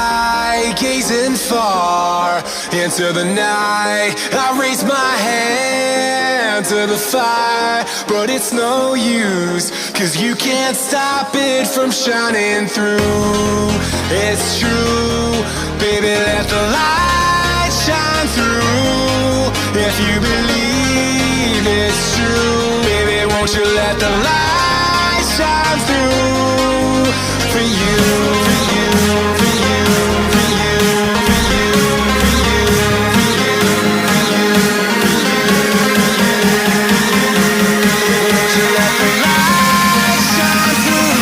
sky, gazing far into the night. I raise my hand to the fire, but it's no use, 'cause you can't stop it from shining through. It's true, baby, let the light shine through. If you believe it's true, baby, won't you let the light shine through for you, for you, for you, for you, for you, for you, for you, for you, won't you let the light shine through?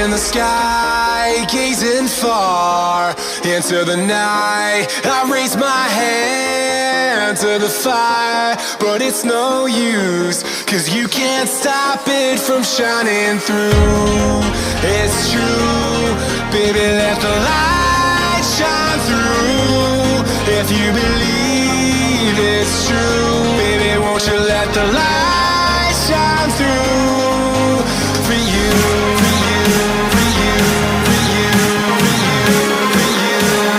In the sky, gazing far into the night. I raise my hand to the fire, but it's no use, 'cause you can't stop it from shining through. It's true, baby, let the light shine through. If you believe it's true, baby, won't you let the light shine through for you, for you, for you, for you, for you, for you, for you, for you.